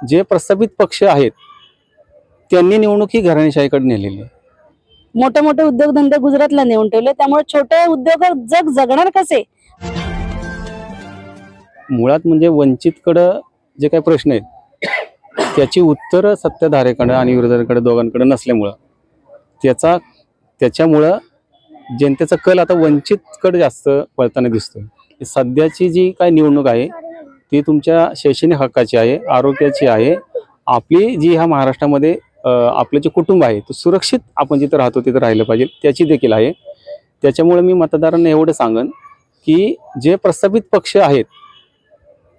जे प्रस्थापित पक्ष आहेत त्यांनी निवडणूक ही घराणेशाहीकडे नेलेली आहे. मोठे मोठे उद्योगधंदे गुजरातला नेऊन ठेवले, त्यामुळे छोटे उद्योग जगणार कसे? मुळात म्हणजे वंचितकडं जे काही प्रश्न आहेत त्याची उत्तरं सत्ताधाऱ्याकडे आणि विरोधाकडे दोघांकडे नसल्यामुळं त्याच्यामुळं जनतेचा कल आता वंचितकडे जास्त वळताना दिसतोय. सध्याची जी काय निवडणूक आहे ती तुमच्या शैक्षणिक हक्काची आहे, आरोग्याची आहे. आपली जी ह्या महाराष्ट्रामध्ये आपलं जे कुटुंब आहे तो सुरक्षित आपण जिथं राहतो तिथं राहिलं पाहिजे त्याची देखील आहे. त्याच्यामुळे मी मतदारांना एवढं सांगन की जे प्रस्थापित पक्ष आहेत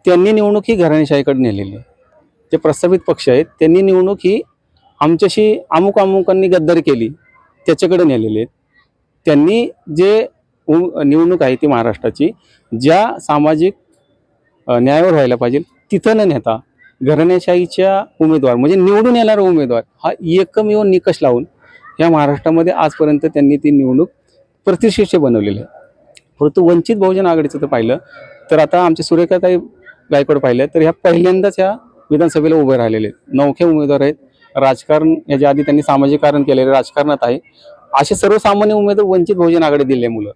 त्यांनी निवडणूक ही घराणेशाहीकडे नेलेली आहे. जे प्रस्थापित पक्ष आहेत त्यांनी निवडणूक ही आमच्याशी अमुकांनी गद्दारी केली त्याच्याकडे नेलेली आहेत. त्यांनी जे निवडणूक आहे ती महाराष्ट्राची ज्या सामाजिक न्यायावर व्हायला पाहिजे तिथं न नेता घराणेशाहीच्या उमेदवार म्हणजे निवडून येणारा उमेदवार हा एकमेव निकष लावून ह्या महाराष्ट्रामध्ये आजपर्यंत त्यांनी ती निवडणूक प्रतिष्ठेची बनवलेली आहे. परंतु वंचित बहुजन आघाडीचं तर पाहिलं तर आता आमच्या सुरेखाताई गायकवाड पाहिलं तर ह्या पहिल्यांदाच ह्या विधानसभेला उभे राहिलेले आहेत. नवखे उमेदवार आहेत. राजकारण याच्या आधी त्यांनी सामाजिकरण केलेले राजकारणात आहे. असे सर्वसामान्य उमेदवार वंचित बहुजन आघाडी दिल्यामुळं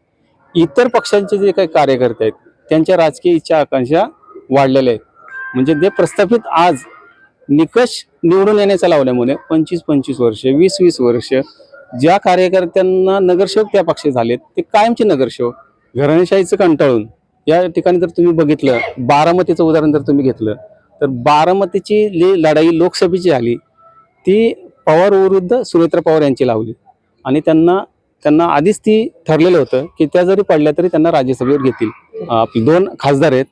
इतर पक्षांचे जे काही कार्यकर्ते आहेत त्यांच्या राजकीय इच्छा आकांक्षा वाढलेल्या आहेत. म्हणजे जे प्रस्थापित आज निकष निवडून येण्याचा लावल्यामुळे 25-25 वर्ष 20-20 वर्ष ज्या कार्यकर्त्यांना नगरसेवक त्या पक्षी झालेत ते कायमचे नगरसेवक घराणेशाहीचं कंटाळून या ठिकाणी जर तुम्ही बघितलं बारामतीचं उदाहरण जर तुम्ही घेतलं तर बारामतीची लढाई लोकसभेची झाली ती पवार विरुद्ध सुनेत्रा पवार यांची लावली आणि त्यांना आधीच ती ठरलेलं होतं की त्या जरी पडल्या तरी त्यांना राज्यसभेवर घेतील. आपले 2 खासदार आहेत,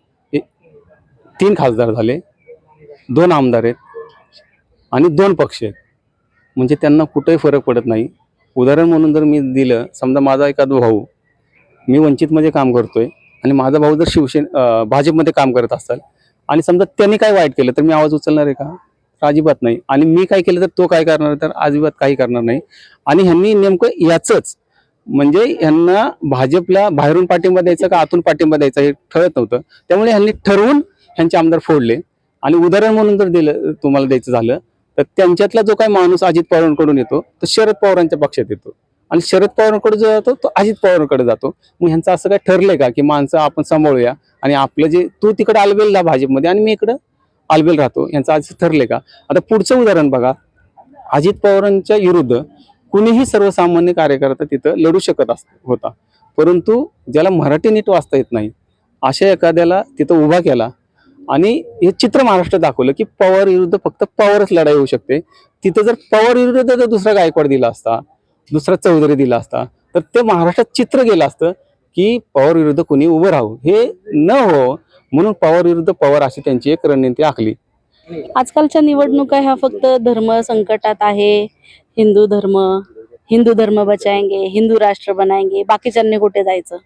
3 खासदार झाले, 2 आमदार आहेत आणि 2 पक्ष आहेत. म्हणजे त्यांना कुठेही फरक पडत नाही. उदाहरण म्हणून जर मी दिलं समजा माझा एखादा भाऊ मी वंचितमध्ये काम करतोय आणि माझा भाऊ जर भाजपमध्ये काम करत असेल आणि समजा त्यांनी काय वाईट केलं तर मी आवाज उचलणार आहे का? अजिबात नाही. आणि मी काय केलं तर तो काय करणार तर अजिबात काही करणार नाही. आणि ह्यांनी नेमकं याचंच म्हणजे ह्यांना भाजपला बाहेरून पाठिंबा द्यायचा का आतून पाठिंबा द्यायचा हे ठरत नव्हतं. त्यामुळे ह्यांनी ठरवून ह्यांचे आमदार फोडले. आणि उदाहरण म्हणून जर दिलं तुम्हाला द्यायचं झालं तर त्यांच्यातला जो काही माणूस अजित पवारांकडून येतो तो शरद पवारांच्या पक्षात येतो आणि शरद पवारांकडे जो जातो तो अजित पवारांकडे जातो. मग ह्यांचं असं काय ठरलंय का की माणसं आपण सांभाळूया आणि आपलं जे तू तिकडे आलबेल भाजपमध्ये आणि मी इकडं आलबेल राहतो यांचं आज ठरले का? आता पुढचं उदाहरण बघा. अजित पवारांच्या विरुद्ध कुणीही सर्वसामान्य कार्यकर्ता तिथं लढू शकत होता, परंतु ज्याला मराठी नीट वाचता येत नाही अशा एखाद्याला तिथं उभा केला आणि हे चित्र महाराष्ट्रात दाखवलं की पवार विरुद्ध फक्त पवारच लढाई होऊ शकते. तिथं जर पवार विरुद्ध जर दुसरा गायकवाड दिला असता, दुसरा चौधरी दिला असता तर ते महाराष्ट्रात चित्र गेलं असतं की पवार विरुद्ध कुणी उभं राहू. हे न हो म्हणून पवार विरुद्ध पवार अशी त्यांची एक रणनीती आखली. आजकालच्या निवडणुका ह्या फक्त धर्म संकटात आहे. हिंदू धर्म बचाएंगे, हिंदू राष्ट्र बनाएंगे, बाकीच्यांनी कुठे जायचं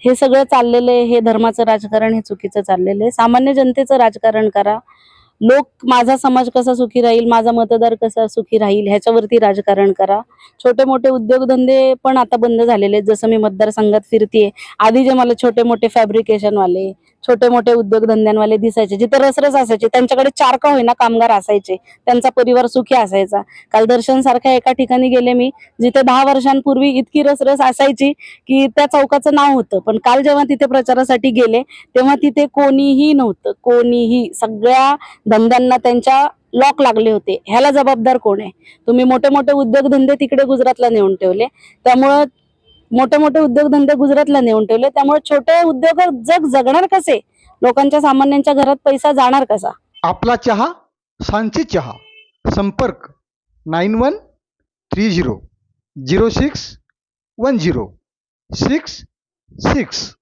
हे सगळं चाललेलं आहे. हे धर्माचं राजकारण हे चुकीचं चाललेलं आहे. सामान्य जनतेचं राजकारण करा. माझा समाज कसा सुखी राहील, माझा मतदार कसा सुखी राहील ह्याच्यावरती राजकारण करा. छोटे मोठे उद्योगधंदे पण आता बंद झालेले आहेत. जसं मी मतदारसंघात फिरतीये, आधी जे मला छोटे मोठे फॅब्रिकेशनवाले छोटे मोठे उद्योगधंद्यांवाले दिसायचे जिथे रसरस असायचे त्यांच्याकडे 4 का होईना कामगार असायचे, त्यांचा परिवार सुखी असायचा. काल दर्शन सारख्या एका ठिकाणी गेले मी जिथे 10 वर्षांपूर्वी इतकी रसरस असायची की त्या चौकाचं नाव होतं, पण काल जेव्हा तिथे प्रचारासाठी गेले तेव्हा तिथे कोणीही नव्हतं. कोणीही. सगळ्या धंद्यांना त्यांच्या लॉक लागले होते. ह्याला जबाबदार कोण आहे? तुम्ही मोठे मोठे उद्योगधंदे तिकडे गुजरातला नेऊन ठेवले, त्यामुळे मोठे मोठे उद्योगधंदे गुजरातला नेऊन ठेवले, त्यामुळे छोटे उद्योग जगणार कसे? लोकांच्या सामान्यांच्या घरात पैसा जाणार कसा? आपला चहा, सांची चहा. संपर्क 9130 06 10 66.